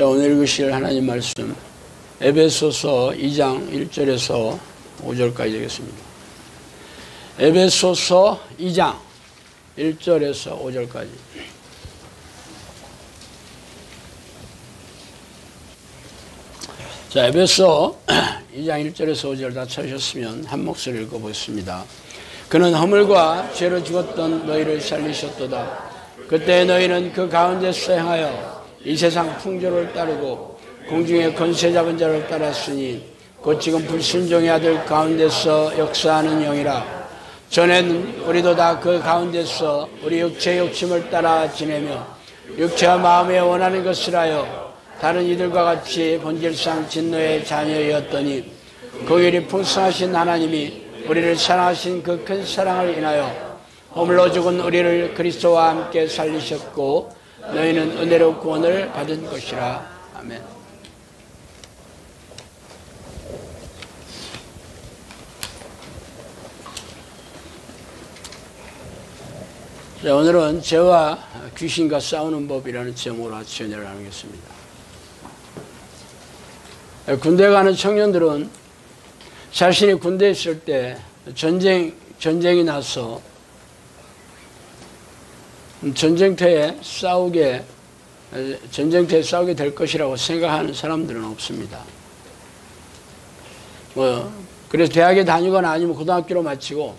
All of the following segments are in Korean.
자, 오늘 읽으실 하나님 말씀 에베소서 2장 1절에서 5절까지 되겠습니다. 에베소서 2장 1절에서 5절까지. 자, 에베소 2장 1절에서 5절 다 찾으셨으면 한 목소리 읽어보겠습니다. 그는 허물과 죄로 죽었던 너희를 살리셨도다. 그때 너희는 그 가운데서 행하여 이 세상 풍조를 따르고 공중의 권세 잡은 자를 따랐으니 곧 지금 불순종의 아들 가운데서 역사하는 영이라. 전에는 우리도 다 그 가운데서 우리 육체의 욕심을 따라 지내며 육체와 마음에 원하는 것을 하여 다른 이들과 같이 본질상 진노의 자녀였더니 그 일이 풍성하신 하나님이 우리를 사랑하신 그 큰 사랑을 인하여 허물로 죽은 우리를 그리스도와 함께 살리셨고 너희는 은혜로 구원을 받은 것이라. 아멘. 자, 오늘은 죄와 귀신과 싸우는 법이라는 제목으로 아침 은혜를 나누겠습니다. 군대 가는 청년들은 자신이 군대에 있을 때 전쟁이 나서 전쟁터에 싸우게 될 것이라고 생각하는 사람들은 없습니다. 그래서 대학에 다니거나 아니면 고등학교로 마치고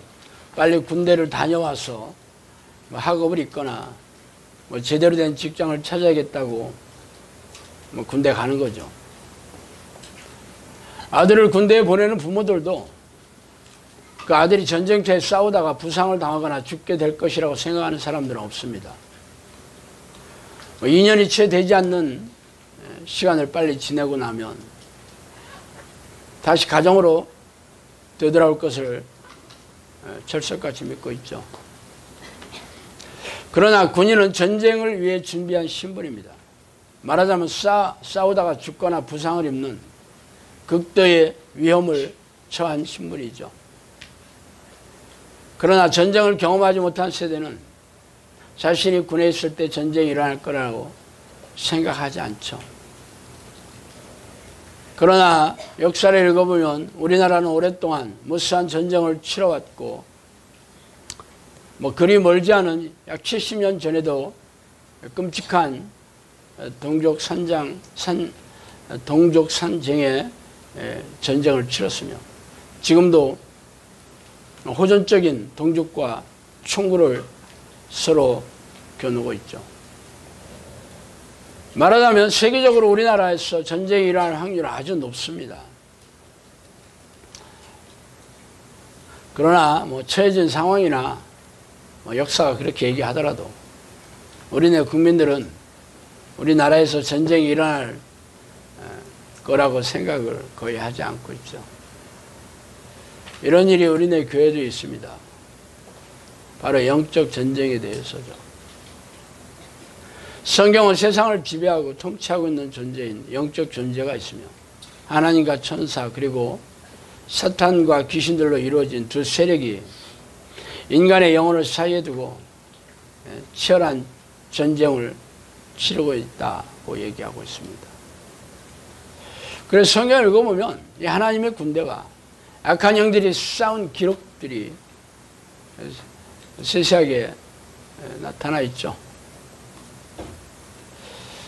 빨리 군대를 다녀와서 학업을 있거나 제대로 된 직장을 찾아야겠다고 군대 가는 거죠. 아들을 군대에 보내는 부모들도 그 아들이 전쟁터에 싸우다가 부상을 당하거나 죽게 될 것이라고 생각하는 사람들은 없습니다. 2년이 채 되지 않는 시간을 빨리 지내고 나면 다시 가정으로 되돌아올 것을 철석같이 믿고 있죠. 그러나 군인은 전쟁을 위해 준비한 신분입니다. 말하자면 싸우다가 죽거나 부상을 입는 극도의 위험을 처한 신분이죠. 그러나 전쟁을 경험하지 못한 세대는 자신이 군에 있을 때 전쟁이 일어날 거라고 생각하지 않죠. 그러나 역사를 읽어보면 우리나라는 오랫동안 무수한 전쟁을 치러왔고 그리 멀지 않은 약 70년 전에도 끔찍한 동족산쟁의 전쟁을 치렀으며 지금도 호전적인 동족과 총구를 서로 겨누고 있죠. 말하자면 세계적으로 우리나라에서 전쟁이 일어날 확률은 아주 높습니다. 그러나 처해진 상황이나 역사가 그렇게 얘기하더라도 우리네 국민들은 우리나라에서 전쟁이 일어날 거라고 생각을 거의 하지 않고 있죠. 이런 일이 우리네 교회도 있습니다. 바로 영적 전쟁에 대해서죠. 성경은 세상을 지배하고 통치하고 있는 존재인 영적 존재가 있으며 하나님과 천사 그리고 사탄과 귀신들로 이루어진 두 세력이 인간의 영혼을 사이에 두고 치열한 전쟁을 치르고 있다고 얘기하고 있습니다. 그래서 성경을 읽어보면 이 하나님의 군대가 악한 영들이 싸운 기록들이 세세하게 나타나 있죠.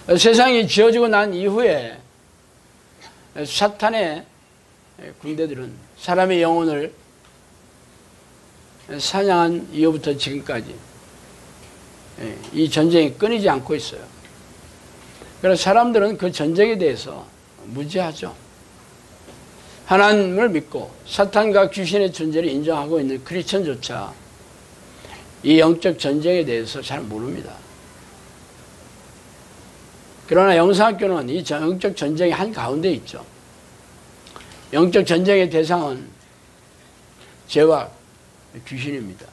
세상이 지어지고 난 이후에 사탄의 군대들은 사람의 영혼을 사냥한 이후부터 지금까지 이 전쟁이 끊이지 않고 있어요. 그래서 사람들은 그 전쟁에 대해서 무지하죠. 하나님을 믿고 사탄과 귀신의 존재를 인정하고 있는 크리스천조차 이 영적 전쟁에 대해서 잘 모릅니다. 그러나 영성학교는 이 영적 전쟁의 한가운데 있죠. 영적 전쟁의 대상은 죄와 귀신입니다.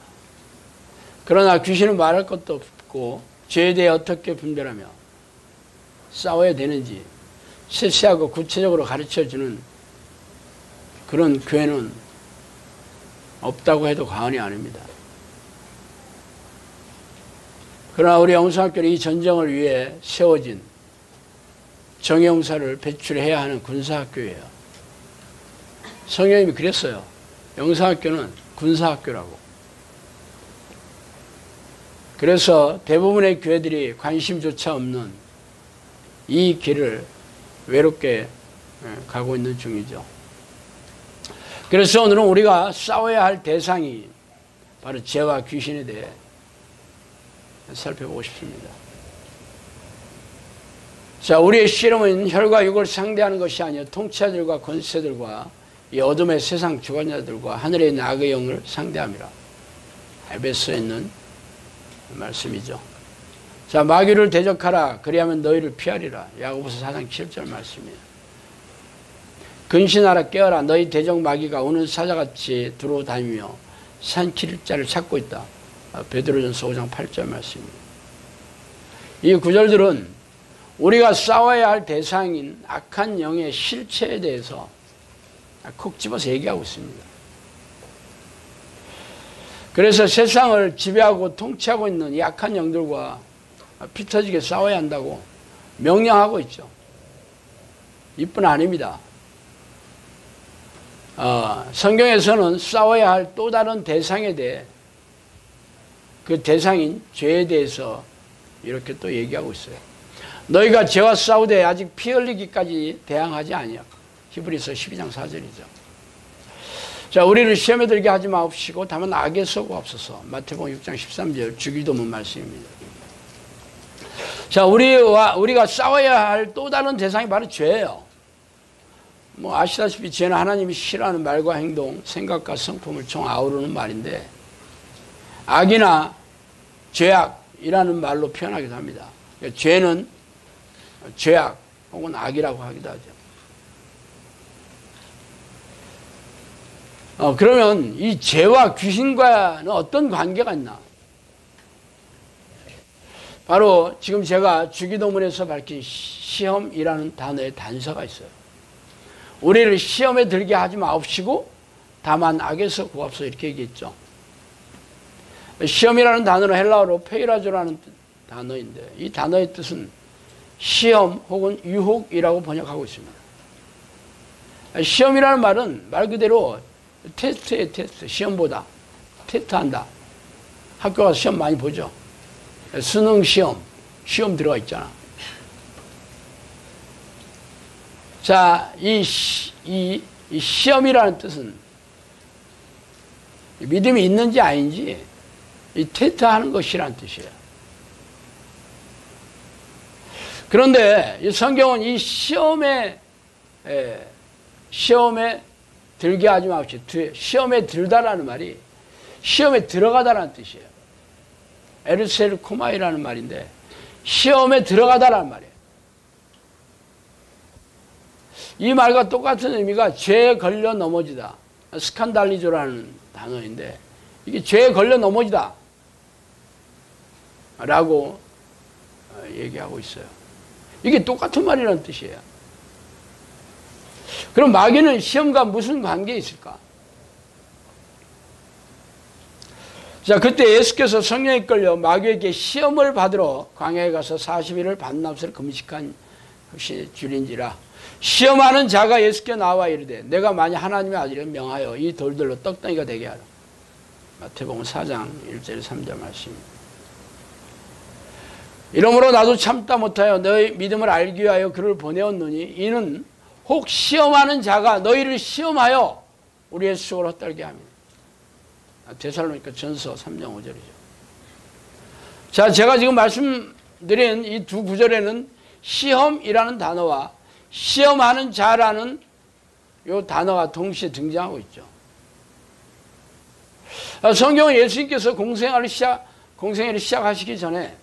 그러나 귀신은 말할 것도 없고 죄에 대해 어떻게 분별하며 싸워야 되는지 세세하고 구체적으로 가르쳐주는 그런 교회는 없다고 해도 과언이 아닙니다. 그러나 우리 영성학교는 이 전쟁을 위해 세워진 정예용사를 배출해야 하는 군사학교예요. 성령님이 그랬어요. 영사학교는 군사학교라고. 그래서 대부분의 교회들이 관심조차 없는 이 길을 외롭게 가고 있는 중이죠. 그래서 오늘은 우리가 싸워야 할 대상이 바로 죄와 귀신에 대해 살펴보고 싶습니다. 자, 우리의 씨름은 혈과 육을 상대하는 것이 아니라 통치자들과 권세들과 이 어둠의 세상 주관자들과 하늘에 있는 악의 영을 상대함이라. 에베소에 있는 말씀이죠. 자, 마귀를 대적하라. 그리하면 너희를 피하리라. 야고보서 4장 7절 말씀이에요. 근신하라 깨어라. 너희 대적 마귀가 오는 사자같이 들어다니며 산길 자를 찾고 있다. 베드로전서 5장 8절 말씀입니다. 이 구절들은 우리가 싸워야 할 대상인 악한 영의 실체에 대해서 콕 집어서 얘기하고 있습니다. 그래서 세상을 지배하고 통치하고 있는 이 악한 영들과 피 터지게 싸워야 한다고 명령하고 있죠. 이뿐 아닙니다. 성경에서는 싸워야 할 또 다른 대상에 대해 그 대상인 죄에 대해서 이렇게 또 얘기하고 있어요. 너희가 죄와 싸우되 아직 피 흘리기까지 대항하지 아니하고. 히브리서 12장 4절이죠. 자, 우리를 시험에 들게 하지 마옵시고 다만 악에서 구하옵소서. 마태복음 6장 13절 주기도문 말씀입니다. 자, 우리가 싸워야 할 또 다른 대상이 바로 죄예요. 뭐 아시다시피 죄는 하나님이 싫어하는 말과 행동, 생각과 성품을 총 아우르는 말인데 악이나 죄악이라는 말로 표현하기도 합니다. 그러니까 죄는 죄악 혹은 악이라고 하기도 하죠. 그러면 이 죄와 귀신과는 어떤 관계가 있나? 바로 지금 제가 주기도문에서 밝힌 시험이라는 단어의 단서가 있어요. 우리를 시험에 들게 하지 마옵시고 다만 악에서 구하옵소서 이렇게 얘기했죠. 시험이라는 단어는 헬라어로 페이라조라는 단어인데 이 단어의 뜻은 시험 혹은 유혹이라고 번역하고 있습니다. 시험이라는 말은 말 그대로 테스트의 테스트, 시험보다 테스트한다. 학교 가서 시험 많이 보죠. 수능 시험 들어가 있잖아. 자, 이 시험이라는 뜻은 믿음이 있는지 아닌지 이 테스트하는 것이라는 뜻이에요. 그런데 이 성경은 이 시험에 들게 하지 마십시오. 시험에 들다라는 말이 시험에 들어가다라는 뜻이에요. 에르셀 코마이라는 말인데 시험에 들어가다라는 말이에요. 이 말과 똑같은 의미가 죄에 걸려 넘어지다. 스칸달리조라는 단어인데 이게 죄에 걸려 넘어지다 라고 얘기하고 있어요. 이게 똑같은 말이라는 뜻이에요. 그럼 마귀는 시험과 무슨 관계가 있을까? 자, 그때 예수께서 성령에 이끌려 마귀에게 시험을 받으러 광야에 가서 40일을 밤낮을 금식한 것이 줄인지라. 시험하는 자가 예수께 나와 이르되 내가 만약 하나님의 아들이라 명하여 이 돌들로 떡덩이가 되게 하라. 마태복음 4장 1절 3절 말씀입니다. 이러므로 나도 참다 못하여 너희 믿음을 알기 위하여 그를 보내었노니 이는 혹 시험하는 자가 너희를 시험하여 우리의 수고를 헛달게 합니다. 데살로니가 전서 3장 5절이죠. 자, 제가 지금 말씀드린 이 두 구절에는 시험이라는 단어와 시험하는 자라는 이 단어가 동시에 등장하고 있죠. 성경은 예수님께서 공생애를 시작하시기 전에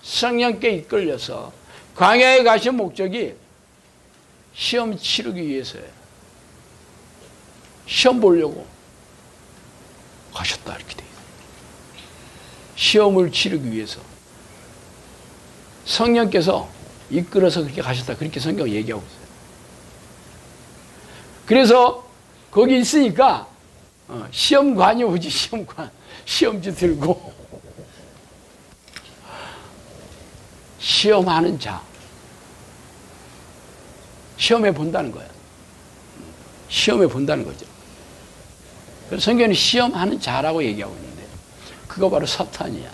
성령께 이끌려서 광야에 가신 목적이 시험 치르기 위해서예요. 시험 보려고 가셨다 이렇게 돼요. 시험을 치르기 위해서 성령께서 이끌어서 그렇게 가셨다 그렇게 성경이 얘기하고 있어요. 그래서 거기 있으니까 시험관이 오지. 시험지 들고 시험하는 자. 시험해 본다는 거야. 시험해 본다는 거죠. 그래서 성경은 시험하는 자라고 얘기하고 있는데 그거 바로 사탄이야.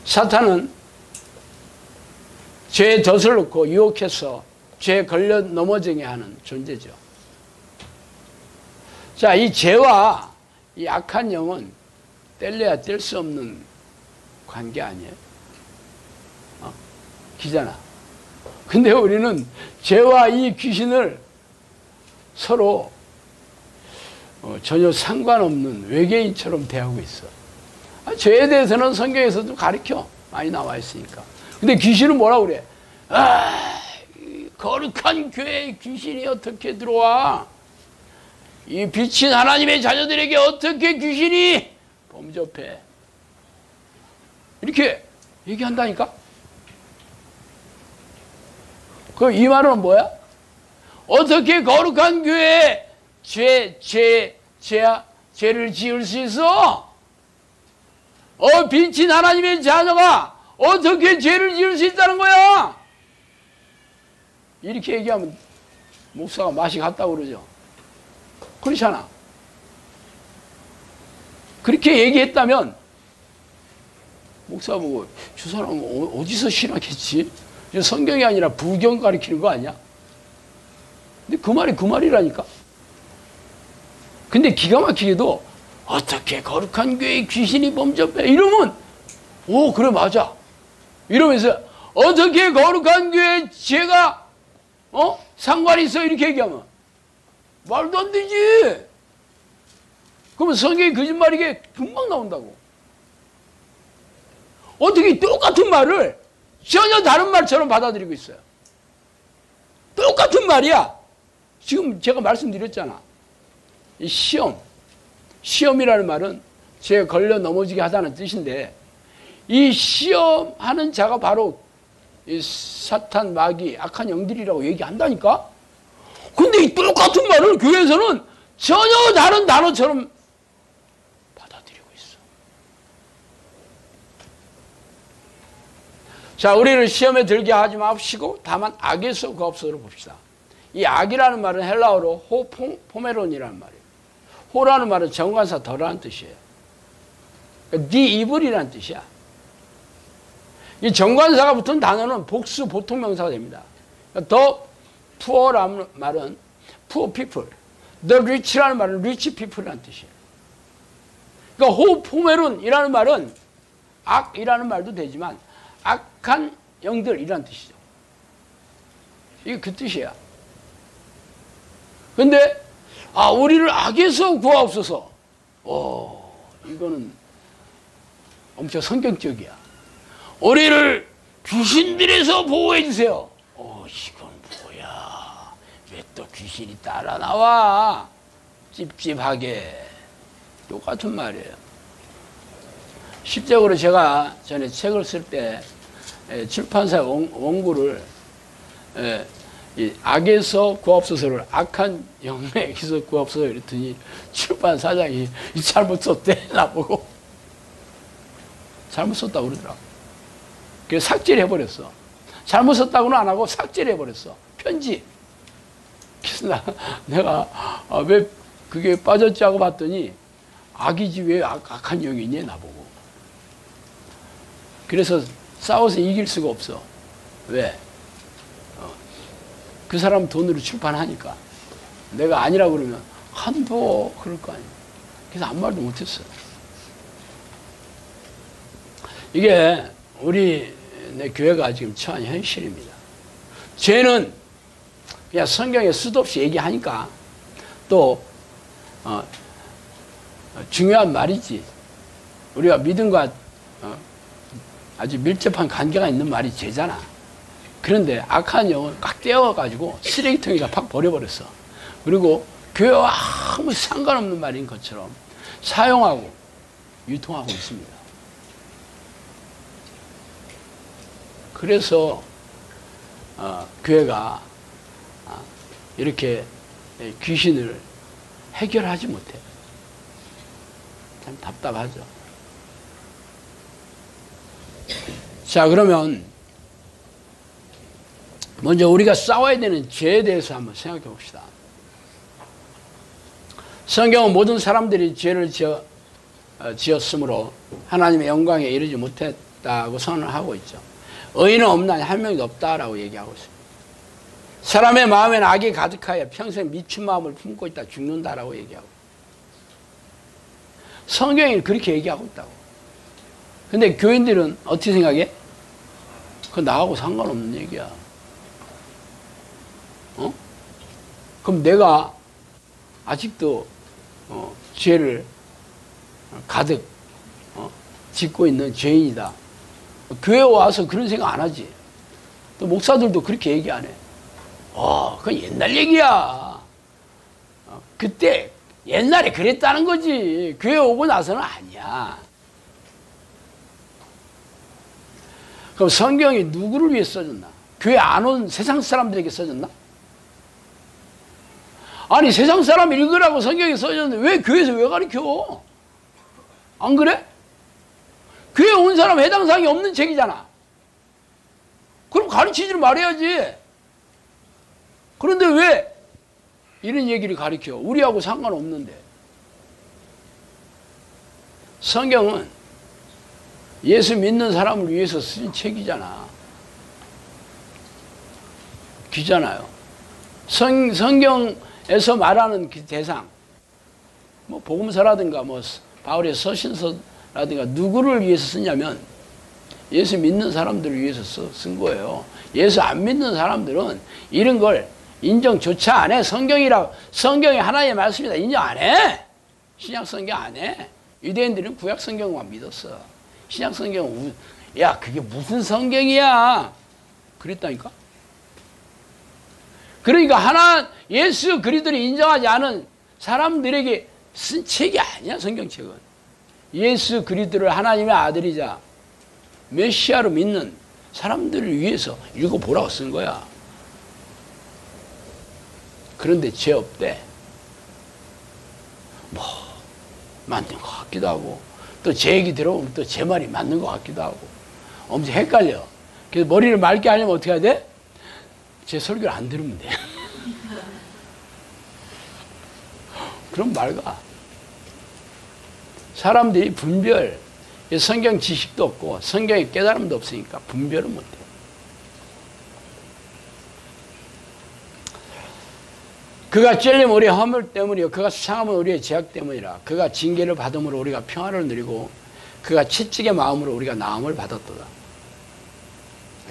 사탄은 죄에 덫을 놓고 유혹해서 죄에 걸려 넘어지게 하는 존재죠. 자, 이 죄와 이 악한 영은 뗄래야 뗄 수 없는 관계 아니에요? 기잖아. 근데 우리는 죄와 이 귀신을 서로 전혀 상관없는 외계인처럼 대하고 있어. 죄에 대해서는 성경에서도 가르쳐 많이 나와 있으니까. 근데 귀신은 뭐라 그래? 거룩한 교회에 귀신이 어떻게 들어와? 이 빛인 하나님의 자녀들에게 어떻게 귀신이 범접해? 이렇게 얘기한다니까? 그럼 이 말은 뭐야? 어떻게 거룩한 교회에 죄를 지을 수 있어? 빛인 하나님의 자녀가 어떻게 죄를 지을 수 있다는 거야? 이렇게 얘기하면 목사가 맛이 갔다고 그러죠. 그렇잖아. 그렇게 얘기했다면 목사 보고 저 사람은 어디서 신학했지? 성경이 아니라 부경 가리키는 거 아니야? 근데 그 말이 그 말이라니까. 근데 기가 막히게도 어떻게 거룩한 교회에 귀신이 범접해? 이러면 오 그래 맞아. 이러면서 어떻게 거룩한 교회에 죄가 상관이 있어? 이렇게 얘기하면 말도 안 되지. 그러면 성경이 거짓말이게 금방 나온다고. 어떻게 똑같은 말을 전혀 다른 말처럼 받아들이고 있어요. 똑같은 말이야. 지금 제가 말씀드렸잖아. 이 시험이라는 말은 죄에 걸려 넘어지게 하다는 뜻인데 이 시험하는 자가 바로 이 사탄, 마귀, 악한 영들이라고 얘기한다니까? 근데 이 똑같은 말을 교회에서는 전혀 다른 단어처럼 받아들이고 있어. 자, 우리를 시험에 들게 하지 마시고 다만 악에서 구하옵소서를 봅시다. 이 악이라는 말은 헬라어로 호포메론이라는 말이에요. 호라는 말은 정관사 더라는 뜻이에요. 그러니까 네 이블이라는 뜻이야. 이 정관사가 붙은 단어는 복수 보통명사가 됩니다. The poor라는 말은 poor people, the rich라는 말은 rich people이라는 뜻이에요. 그러니까 호포메론이라는 말은 악이라는 말도 되지만 악한 영들이라는 뜻이죠. 이게 그 뜻이야. 근데 우리를 악에서 구하옵소서. 이거는 엄청 성경적이야. 우리를 귀신들에서 보호해 주세요. 이건 뭐야? 왜 또 귀신이 따라 나와? 찝찝하게. 똑같은 말이에요. 실제로 제가 전에 책을 쓸 때 출판사 원고를 이 악에서 구하옵소서를 악한 영에서 구하옵소서 이랬더니 출판사장이 잘못 썼대. 나보고 잘못 썼다고 그러더라고. 그래서 삭제를 해버렸어. 잘못 썼다고는 안 하고 삭제를 해버렸어. 편지. 그래서 내가 왜 그게 빠졌지 하고 봤더니 악이지 왜 악한 영이 있니 나보고. 그래서 싸워서 이길 수가 없어. 왜? 그 사람 돈으로 출판하니까. 내가 아니라고 그러면 한도 그럴 거 아니야. 그래서 아무 말도 못했어. 이게 우리 내 교회가 지금 처한 현실입니다. 죄는 그냥 성경에 수도 없이 얘기하니까 또 중요한 말이지. 우리가 믿음과 아주 밀접한 관계가 있는 말이 죄잖아. 그런데 악한 영을 꽉 떼어가지고 쓰레기통에다 팍 버려버렸어. 그리고 교회와 아무 상관없는 말인 것처럼 사용하고 유통하고 있습니다. 그래서 교회가 이렇게 귀신을 해결하지 못해. 참 답답하죠. 자, 그러면 먼저 우리가 싸워야 되는 죄에 대해서 한번 생각해 봅시다. 성경은 모든 사람들이 죄를 지었으므로 하나님의 영광에 이르지 못했다고 선언하고 있죠. 의인은 없나니 한 명도 없다라고 얘기하고 있습니다. 사람의 마음에는 악이 가득하여 평생 미친 마음을 품고 있다 죽는다라고 얘기하고, 성경이 그렇게 얘기하고 있다고. 근데 교인들은 어떻게 생각해? 그거 나하고 상관없는 얘기야. 그럼 내가 아직도 죄를 가득 짓고 있는 죄인이다. 교회 와서 그런 생각 안 하지. 또 목사들도 그렇게 얘기 안 해. 그건 옛날 얘기야. 그때 옛날에 그랬다는 거지. 교회 오고 나서는 아니야. 그럼 성경이 누구를 위해 써졌나? 교회 안 온 세상 사람들에게 써졌나? 아니, 세상 사람 읽으라고 성경이 써졌는데 왜 교회에서 왜 가르쳐? 안 그래? 교회 온 사람 해당 사항이 없는 책이잖아. 그럼 가르치지 말아야지. 그런데 왜 이런 얘기를 가르쳐? 우리하고 상관없는데. 성경은 예수 믿는 사람을 위해서 쓴 책이잖아. 기잖아요. 성경에서 말하는 그 대상, 뭐 복음서라든가 뭐 바울의 서신서라든가 누구를 위해서 쓰냐면 예수 믿는 사람들을 위해서 쓴 거예요. 예수 안 믿는 사람들은 이런 걸 인정조차 안 해. 성경이 하나님의 말씀이다 인정 안 해. 신약 성경 안 해. 유대인들은 구약 성경만 믿었어. 신약 성경은 야, 그게 무슨 성경이야? 그랬다니까. 그러니까 예수 그리스도를 인정하지 않은 사람들에게 쓴 책이 아니야. 성경책은 예수 그리스도를 하나님의 아들이자 메시아로 믿는 사람들을 위해서 읽어보라고 쓴 거야. 그런데 죄 없대. 뭐 맞는 것 같기도 하고, 또 제 얘기 들어보면 또 제 말이 맞는 것 같기도 하고 엄청 헷갈려. 그래서 머리를 맑게 하려면 어떻게 해야 돼? 제 설교를 안 들으면 돼. 그럼 맑아. 사람들이 성경 지식도 없고 성경의 깨달음도 없으니까 분별은 못해. 그가 찔림 우리의 허물 때문이요 그가 수상함은 우리의 죄악 때문이라. 그가 징계를 받음으로 우리가 평화를 누리고 그가 채찍의 마음으로 우리가 나음을 받았도다.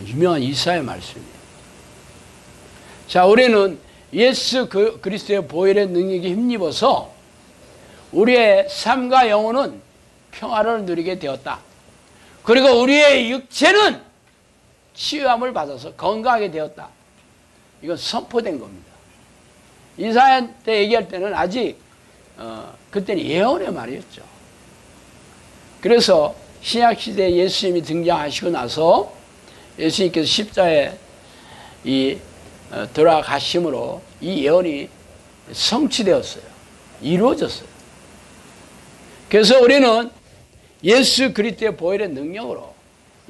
유명한 이사야의 말씀이에요. 자, 우리는 예수 그리스도의 보혈의 능력이 힘입어서 우리의 삶과 영혼은 평화를 누리게 되었다. 그리고 우리의 육체는 치유함을 받아서 건강하게 되었다. 이건 선포된 겁니다. 이사야 때 얘기할 때는 아직 그때는 예언의 말이었죠. 그래서 신약시대에 예수님이 등장하시고 나서 예수님께서 십자가에 돌아가심으로 이 예언이 성취되었어요. 이루어졌어요. 그래서 우리는 예수 그리스도의 보혈의 능력으로,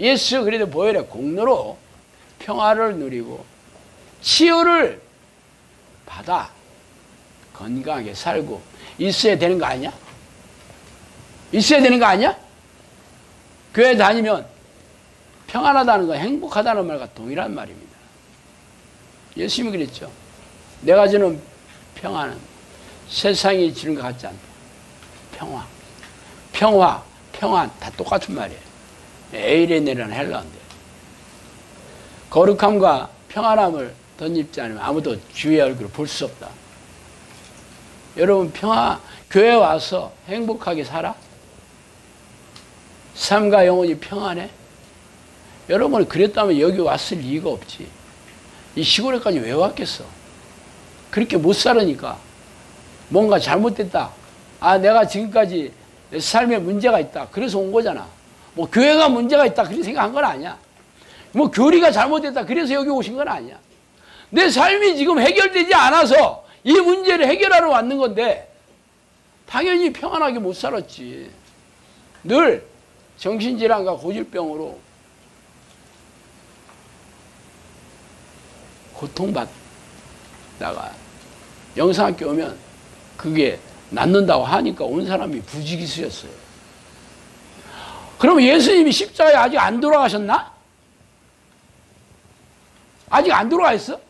예수 그리스도의 보혈의 공로로 평화를 누리고 치유를 받아 건강하게 살고 있어야 되는 거 아니야? 있어야 되는 거 아니야? 교회 다니면 평안하다는 건 행복하다는 말과 동일한 말입니다. 예수님이 그랬죠. 내가 주는 평안은 세상이 주는 것 같지 않다. 평안 다 똑같은 말이에요. 에이레네라는 헬라어인데 거룩함과 평안함을 덧입지 않으면 아무도 주의 얼굴을 볼 수 없다. 여러분 교회 와서 행복하게 살아? 삶과 영혼이 평안해? 여러분이 그랬다면 여기 왔을 이유가 없지. 이 시골에까지 왜 왔겠어? 그렇게 못 살으니까 뭔가 잘못됐다. 내가 지금까지 내 삶에 문제가 있다. 그래서 온 거잖아. 뭐 교회가 문제가 있다. 그렇게 생각한 건 아니야. 뭐 교리가 잘못됐다. 그래서 여기 오신 건 아니야. 내 삶이 지금 해결되지 않아서 이 문제를 해결하러 왔는 건데 당연히 평안하게 못 살았지. 늘 정신질환과 고질병으로 고통받다가 영성학교 오면 그게 낫는다고 하니까 온 사람이 부지기수였어요. 그럼 예수님이 십자가에 아직 안 돌아가셨나? 아직 안 돌아가 있어?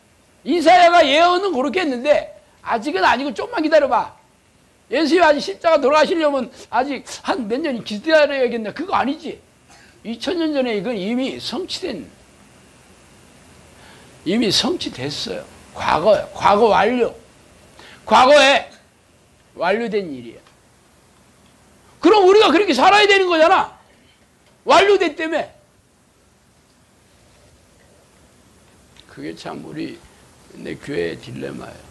이사야가 예언은 그렇게 했는데 아직은 아니고 좀만 기다려봐. 예수님이 아직 십자가 돌아가시려면 아직 한 몇 년 기다려야겠네. 그거 아니지. 2000년 전에 이건 이미 성취됐어요. 과거 완료. 과거에 완료된 일이야. 그럼 우리가 그렇게 살아야 되는 거잖아. 완료됐다며. 그게 참 내 교회의 딜레마예요.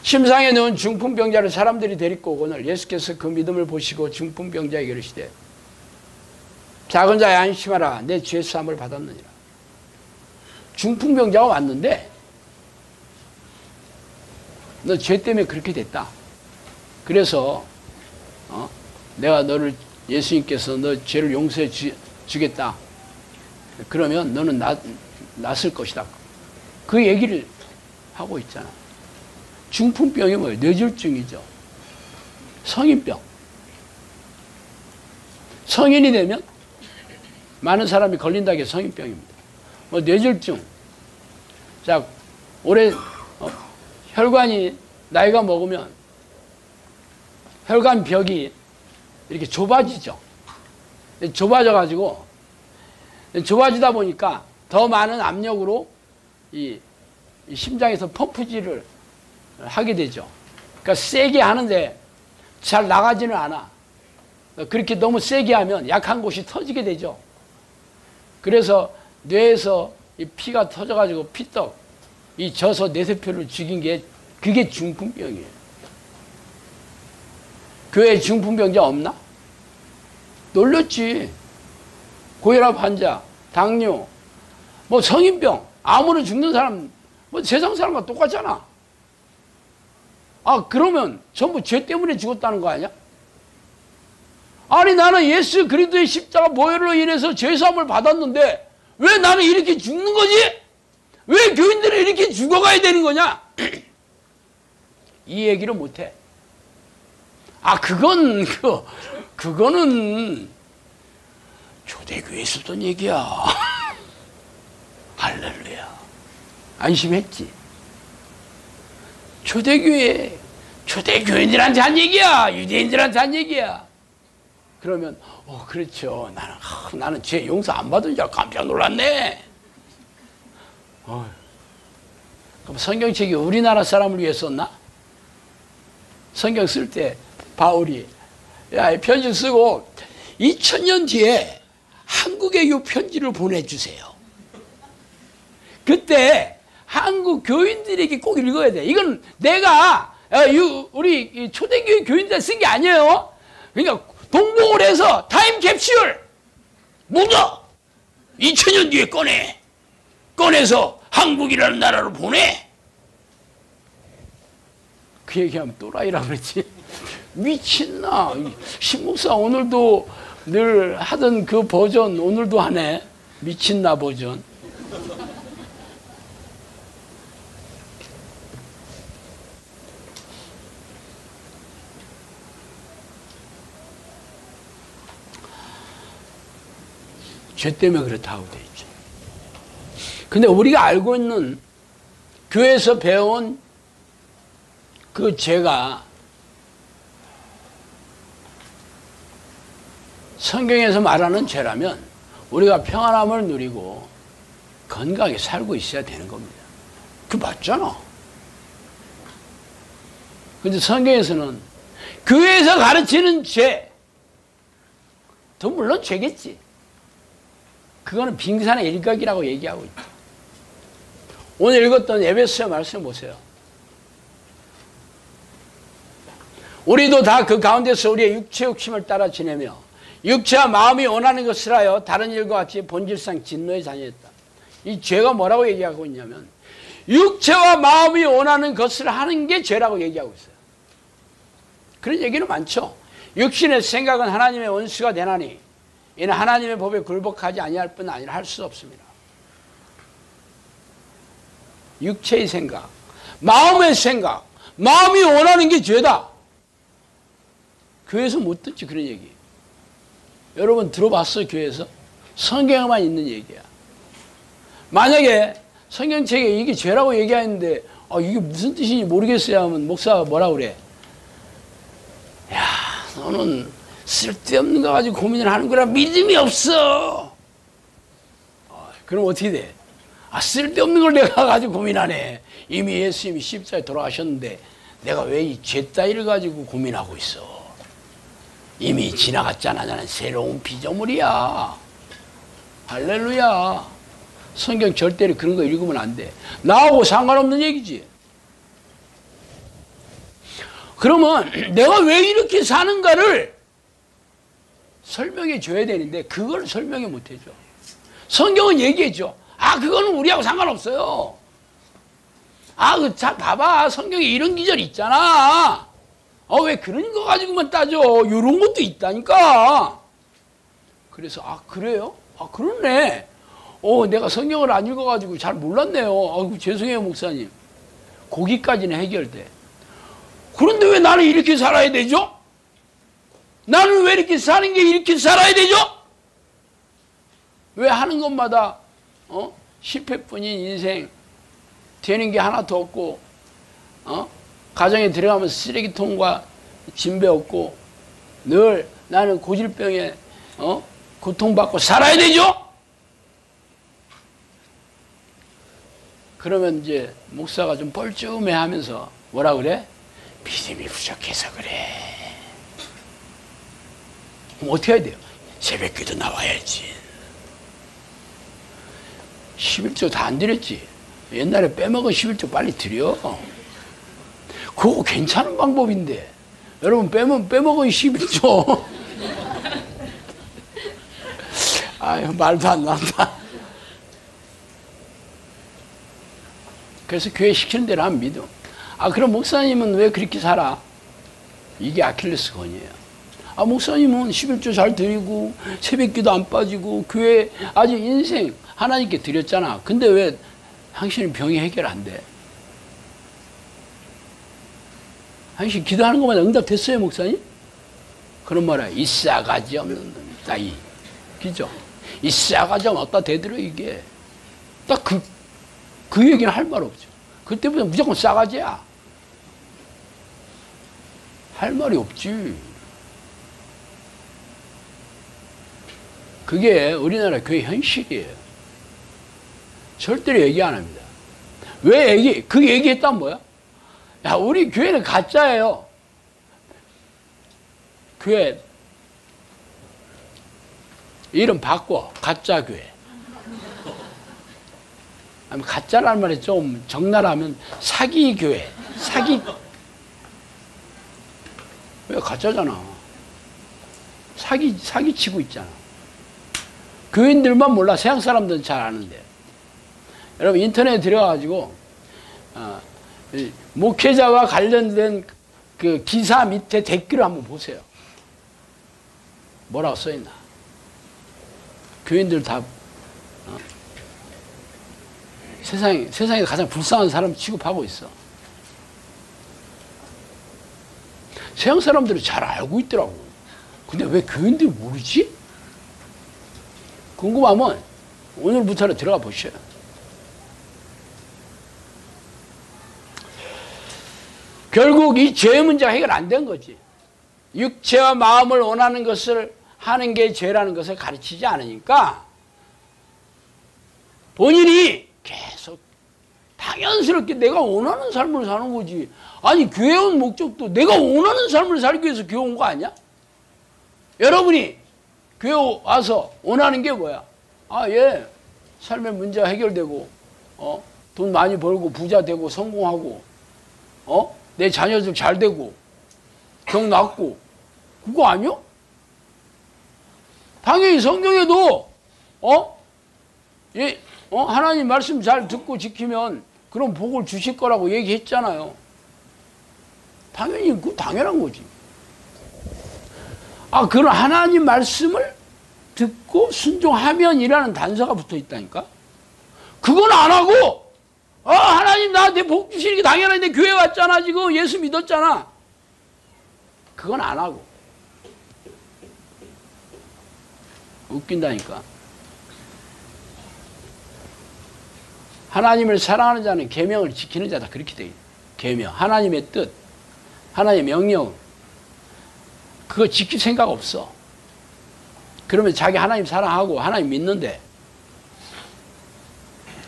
침상에 누운 중풍병자를 사람들이 데리고 오거늘 예수께서 그 믿음을 보시고 중풍병자에게 이르시되 작은 자야 안심하라 내 죄 사함을 받았느니라. 중풍병자가 왔는데 너 죄 때문에 그렇게 됐다. 그래서 내가 너를 예수님께서 너 죄를 용서해 주겠다. 그러면 너는 낫을 것이다. 그 얘기를 하고 있잖아. 중풍병이 뭐예요? 뇌졸중이죠. 성인병. 성인이 되면 많은 사람이 걸린다는 게 성인병입니다. 뇌졸중. 자, 올해 혈관이 나이가 먹으면 혈관벽이 이렇게 좁아지죠. 좁아지다 보니까 더 많은 압력으로 이 심장에서 펌프질을 하게 되죠. 그러니까 세게 하는데 잘 나가지는 않아. 그렇게 너무 세게 하면 약한 곳이 터지게 되죠. 그래서 뇌에서 이 피가 터져가지고 피떡이 져서 뇌세포를 죽인 게 그게 중풍병이에요. 교회에 중풍병자 없나? 놀렸지. 고혈압 환자, 당뇨, 성인병, 암으로 죽는 사람, 세상 사람과 똑같잖아. 그러면 전부 죄 때문에 죽었다는 거 아니야? 아니, 나는 예수 그리스도의 십자가 보혈로 인해서 죄사함을 받았는데 왜 나는 이렇게 죽는 거지? 왜 교인들은 이렇게 죽어가야 되는 거냐? 이 얘기를 못해. 그거는 초대교회에 있었던 얘기야. 할렐루야. 안심했지. 초대교인들한테 한 얘기야. 유대인들한테 한 얘기야. 그러면 그렇죠. 나는 죄 용서 안 받은 줄 깜짝 놀랐네. 그럼 성경책이 우리나라 사람을 위해 썼나? 성경 쓸 때 바울이 편지 쓰고 2000년 뒤에 한국에 이 편지를 보내주세요. 그때 한국 교인들에게 꼭 읽어야 돼. 이건 내가 우리 초대교회 교인들 쓴 게 아니에요. 그러니까 동봉을 해서 타임캡슐 묻어 2000년 뒤에 꺼내서 한국이라는 나라로 보내. 그 얘기하면 또라이라고 그랬지. 미친나. 신목사 오늘도 늘 하던 그 버전 오늘도 하네. 미친나 버전. 죄 때문에 그렇다고 돼 있죠. 근데 우리가 알고 있는 교회에서 배운 그 죄가 성경에서 말하는 죄라면 우리가 평안함을 누리고 건강하게 살고 있어야 되는 겁니다. 그 맞잖아. 근데 성경에서는 교회에서 가르치는 죄, 또 물론 죄겠지. 그거는 빙산의 일각이라고 얘기하고 있죠. 오늘 읽었던 에베소서 말씀 보세요. 우리도 다 그 가운데서 우리의 육체 욕심을 따라 지내며 육체와 마음이 원하는 것을 하여 다른 일과 같이 본질상 진노의 자녀였다. 이 죄가 뭐라고 얘기하고 있냐면 육체와 마음이 원하는 것을 하는 게 죄라고 얘기하고 있어요. 그런 얘기는 많죠. 육신의 생각은 하나님의 원수가 되나니 이는 하나님의 법에 굴복하지 아니할 뿐 아니라 할 수 없습니다. 육체의 생각, 마음의 생각, 마음이 원하는 게 죄다. 교회에서 못 듣지 그런 얘기. 여러분 들어봤어요? 교회에서? 성경에만 있는 얘기야. 만약에 성경책에 이게 죄라고 얘기하는데 이게 무슨 뜻인지 모르겠어요 하면 목사가 뭐라 그래? 야, 너는 쓸데없는 거 가지고 고민을 하는 거라 믿음이 없어. 그럼 어떻게 돼? 쓸데없는 걸 내가 가지고 고민하네. 이미 예수님이 십자가에 돌아가셨는데 내가 왜 이 죄 따위를 가지고 고민하고 있어? 이미 지나갔잖아. 나는 새로운 피조물이야. 할렐루야. 성경 절대로 그런 거 읽으면 안 돼. 나하고 상관없는 얘기지. 그러면 내가 왜 이렇게 사는가를 설명해 줘야 되는데 그걸 설명해 못 해줘. 성경은 얘기해줘. 그거는 우리하고 상관없어요. 자, 봐봐. 성경에 이런 기절이 있잖아. 왜 그런 거 가지고만 따져. 이런 것도 있다니까. 그래서, 그래요? 그러네. 내가 성경을 안 읽어가지고 잘 몰랐네요. 죄송해요, 목사님. 거기까지는 해결돼. 그런데 왜 나는 이렇게 살아야 되죠? 나는 왜 이렇게 사는 게 이렇게 살아야 되죠? 왜 하는 것마다 실패뿐인 인생, 되는 게 하나도 없고, 가정에 들어가면 쓰레기통과 진배 없고, 늘 나는 고질병에 고통받고 살아야 되죠? 그러면 이제 목사가 좀 뻘쭘해 하면서 뭐라 그래? 믿음이 부족해서 그래. 그럼 어떻게 해야 돼요? 새벽기도 나와야지. 11조 다 안 드렸지. 옛날에 빼먹은 11조 빨리 드려. 그거 괜찮은 방법인데. 여러분 빼먹은 11조. 말도 안 나온다. 그래서 교회 시키는 대로 하면 믿어. 그럼 목사님은 왜 그렇게 살아? 이게 아킬레스건이에요. 목사님은 11조 잘 드리고 새벽기도 안 빠지고 교회 아주 인생 하나님께 드렸잖아. 근데 왜 당신은 병이 해결 안 돼? 당신 기도하는 것마다 응답됐어요, 목사님? 그런 말이야. 이 싸가지 없는 따위. 그죠? 이 싸가지 없다 대들어 이게. 딱 그 얘기는 할 말 없죠. 그때부터 무조건 싸가지야. 할 말이 없지. 그게 우리나라 교회 현실이에요. 절대로 얘기 안 합니다. 왜 그 얘기했다면 뭐야? 우리 교회는 가짜예요. 교회 이름 바꿔. 가짜 교회. 가짜라는 말이 좀 적나라하면 사기 교회. 사기. 왜 가짜잖아. 사기 치고 있잖아. 교인들만 몰라. 세상 사람들은 잘 아는데. 여러분 인터넷에 들어가가지고 목회자와 관련된 그 기사 밑에 댓글을 한번 보세요. 뭐라고 써있나. 교인들 다 세상에 가장 불쌍한 사람 취급하고 있어. 세상 사람들은 잘 알고 있더라고. 근데 왜 교인들이 모르지? 궁금하면 오늘부터는 들어가 보셔요. 결국 이 죄의 문제가 해결 안 된 거지. 육체와 마음을 원하는 것을 하는 게 죄라는 것을 가르치지 않으니까 본인이 계속 당연스럽게 내가 원하는 삶을 사는 거지. 아니 교회 온 목적도 내가 원하는 삶을 살기 위해서 교회 온 거 아니야? 여러분이 교회 와서 원하는 게 뭐야? 삶의 문제가 해결되고 돈 많이 벌고 부자 되고 성공하고 내 자녀들 잘 되고 경 낳고 그거 아니요? 당연히 성경에도 하나님 말씀 잘 듣고 지키면 그런 복을 주실 거라고 얘기했잖아요. 당연히 그거 당연한 거지. 그런 하나님 말씀을 듣고 순종하면이라는 단서가 붙어 있다니까. 그건 안 하고 하나님 나한테 복 주시는 게 당연한데 교회 왔잖아. 지금 예수 믿었잖아. 그건 안 하고. 웃긴다니까. 하나님을 사랑하는 자는 계명을 지키는 자다. 그렇게 돼 있어요. 계명. 하나님의 뜻. 하나님의 명령. 그거 지킬 생각 없어. 그러면 자기 하나님 사랑하고 하나님 믿는데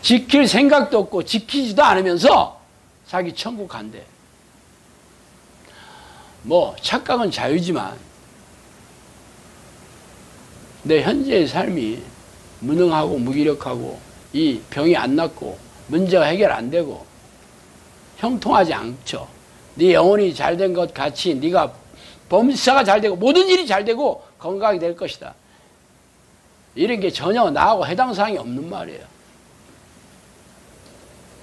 지킬 생각도 없고 지키지도 않으면서 자기 천국 간대. 뭐 착각은 자유지만 내 현재의 삶이 무능하고 무기력하고 이 병이 안 낫고 문제가 해결 안 되고 형통하지 않죠. 네 영혼이 잘된 것 같이 네가 범사가 잘 되고 모든 일이 잘 되고 건강하게 될 것이다. 이런 게 전혀 나하고 해당 사항이 없는 말이에요.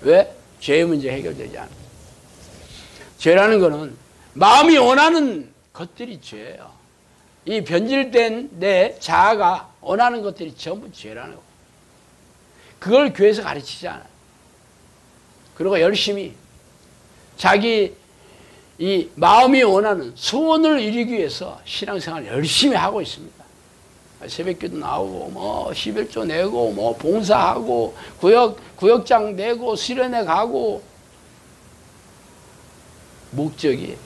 왜? 죄의 문제 해결되지 않아. 죄라는 거는 마음이 원하는 것들이 죄예요. 이 변질된 내 자아가 원하는 것들이 전부 죄라는 거. 그걸 교회에서 가르치지 않아. 그리고 열심히 자기 이 마음이 원하는 소원을 이루기 위해서 신앙생활을 열심히 하고 있습니다. 새벽기도 나오고 뭐 11조 내고 뭐 봉사하고 구역장 내고 수련회 가고 목적이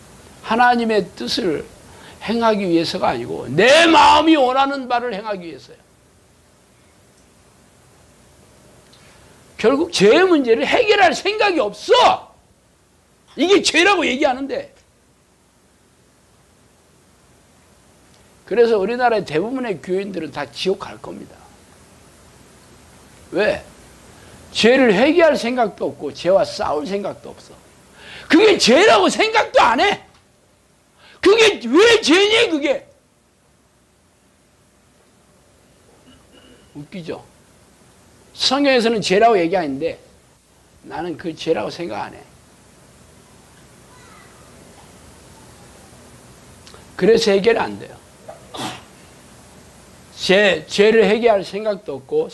하나님의 뜻을 행하기 위해서가 아니고 내 마음이 원하는 바를 행하기 위해서요. 결국 죄의 문제를 해결할 생각이 없어. 이게 죄라고 얘기하는데. 그래서 우리나라의 대부분의 교인들은 다 지옥 갈 겁니다. 왜? 죄를 회개할 생각도 없고 죄와 싸울 생각도 없어. 그게 죄라고 생각도 안 해. 그게 왜 죄니 그게? 웃기죠? 성경에서는 죄라고 얘기하는데 나는 그 죄라고 생각 안 해. 그래서 해결이 안 돼요. 죄를 해결할 생각도 없고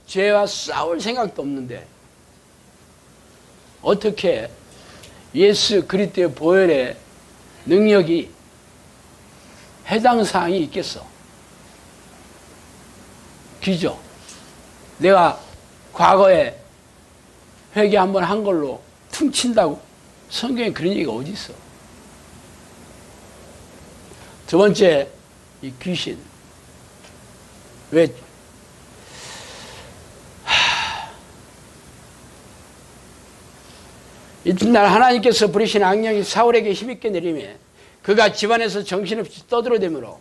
죄와 싸울 생각도 없는데 어떻게 예수 그리스도의 보혈의 능력이 해당 사항이 있겠어? 기죠. 내가 과거에 회개 한번 한 걸로 퉁친다고? 성경에 그런 얘기가 어디 있어? 두 번째, 이 귀신. 왜? 이튿날 하나님께서 부리신 악령이 사울에게 힘있게 내리매 그가 집안에서 정신없이 떠들어대므로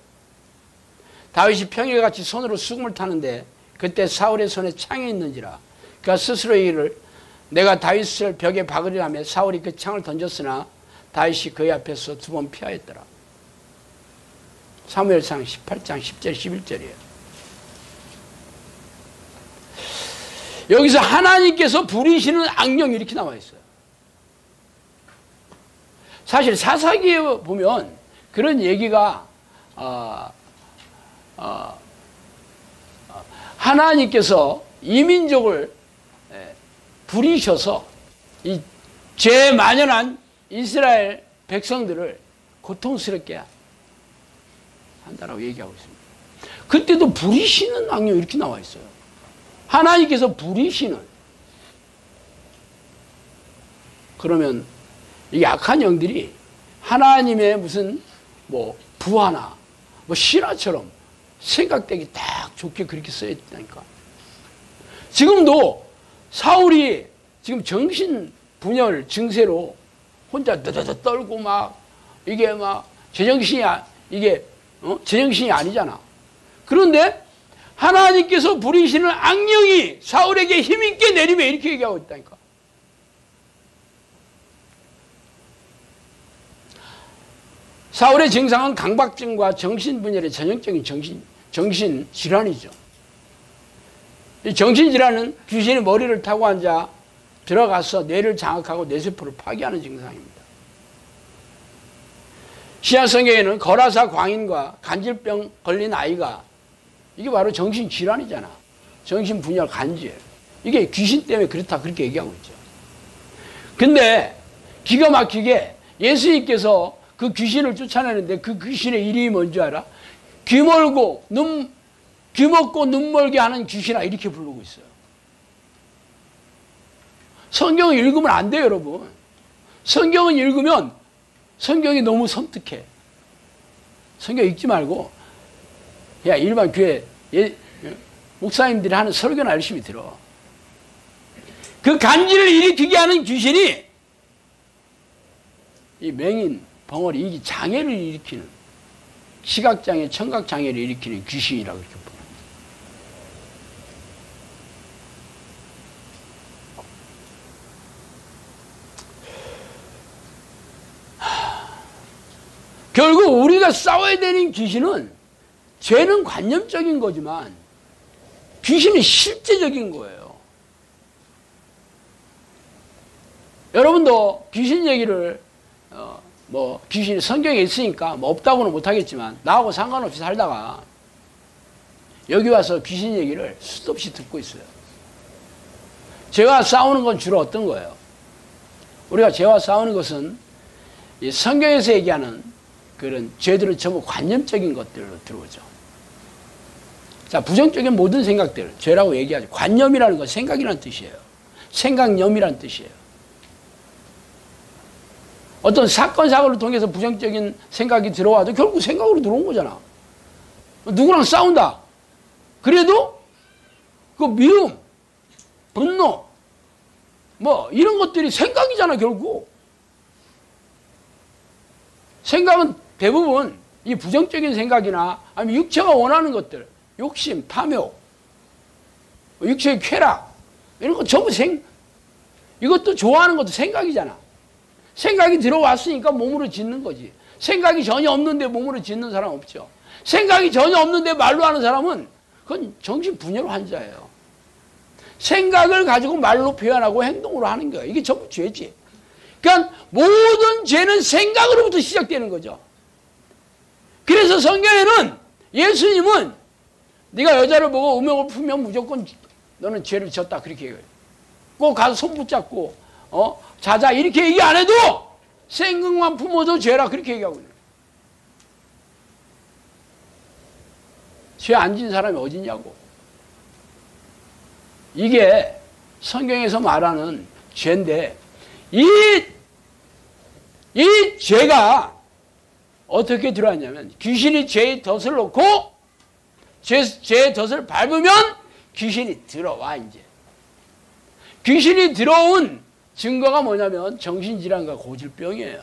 다윗이 평일같이 손으로 수금을 타는데 그때 사울의 손에 창이 있는지라 그가 스스로 이르기를 내가 다윗을 벽에 박으리라며 사울이 그 창을 던졌으나 다윗이 그의 앞에서 두 번 피하였더라. 사무엘상 18장 10절 11절이에요. 여기서 하나님께서 부리시는 악령이 이렇게 나와 있어요. 사실 사사기에 보면 그런 얘기가 하나님께서 이민족을 부리셔서 이 죄 만연한 이스라엘 백성들을 고통스럽게 한다라고 얘기하고 있습니다. 그때도 부리시는 악령이 이렇게 나와 있어요. 하나님께서 부리시는. 그러면 이 악한 영들이 하나님의 무슨 뭐 부하나 뭐 신하처럼 생각되기 딱 좋게 그렇게 써야 된다니까. 지금도 사울이 지금 정신분열 증세로 혼자 더더더 떨고 막 이게 막 제정신이 이게 제정신이 아니잖아. 그런데 하나님께서 부리시는 악령이 사울에게 힘있게 내리며 이렇게 얘기하고 있다니까. 사울의 증상은 강박증과 정신분열의 전형적인 정신질환이죠. 이 정신질환은 귀신이 머리를 타고 앉아 들어가서 뇌를 장악하고 뇌세포를 파괴하는 증상입니다. 신약성경에는 거라사 광인과 간질병 걸린 아이가 이게 바로 정신질환이잖아. 정신분열 간질. 이게 귀신 때문에 그렇다 그렇게 얘기하고 있죠. 근데 기가 막히게 예수님께서 그 귀신을 쫓아내는데 그 귀신의 이름이 뭔지 알아? 귀 멀고 귀 먹고 눈 멀게 하는 귀신아 이렇게 부르고 있어요. 성경을 읽으면 안 돼요, 여러분. 성경을 읽으면 성경이 너무 섬뜩해. 성경 읽지 말고 야 일반 교회 목사님들이 하는 설교나 열심히 들어. 그 간지를 일으키게 하는 귀신이 이 맹인, 벙어리, 이게 장애를 일으키는 시각장애, 청각장애를 일으키는 귀신이라고 이렇게 보여요. 결국 우리가 싸워야 되는 귀신은 죄는 관념적인 거지만 귀신은 실제적인 거예요. 여러분도 귀신 얘기를 귀신이 성경에 있으니까 없다고는 못하겠지만 나하고 상관없이 살다가 여기 와서 귀신 얘기를 수도 없이 듣고 있어요. 죄와 싸우는 건 주로 어떤 거예요? 우리가 죄와 싸우는 것은 이 성경에서 얘기하는 그런 죄들은 전부 관념적인 것들로 들어오죠. 자, 부정적인 모든 생각들, 죄라고 얘기하죠. 관념이라는 건 생각이라는 뜻이에요. 생각념이라는 뜻이에요. 어떤 사건, 사고를 통해서 부정적인 생각이 들어와도 결국 생각으로 들어온 거잖아. 누구랑 싸운다. 그래도 그 미움, 분노, 이런 것들이 생각이잖아, 결국. 생각은 대부분 이 부정적인 생각이나 아니면 육체가 원하는 것들, 욕심, 탐욕, 육체의 쾌락, 이런 거 전부 이것도 좋아하는 것도 생각이잖아. 생각이 들어왔으니까 몸으로 짓는 거지. 생각이 전혀 없는데 몸으로 짓는 사람 없죠. 생각이 전혀 없는데 말로 하는 사람은 그건 정신분열 환자예요. 생각을 가지고 말로 표현하고 행동으로 하는 거예요. 이게 전부 죄지. 그러니까 모든 죄는 생각으로부터 시작되는 거죠. 그래서 성경에는 예수님은 네가 여자를 보고 음욕을 품으면 무조건 너는 죄를 졌다 그렇게 얘기해요. 꼭 가서 손 붙잡고 자자 이렇게 얘기 안 해도 생각만 품어도 죄라 그렇게 얘기하고 있는 거예요. 죄 안 진 사람이 어디냐고. 이게 성경에서 말하는 죄인데 이 죄가 어떻게 들어왔냐면 귀신이 죄의 덫을 놓고 죄의 덫을 밟으면 귀신이 들어와. 이제 귀신이 들어온 증거가 뭐냐면 정신질환과 고질병이에요.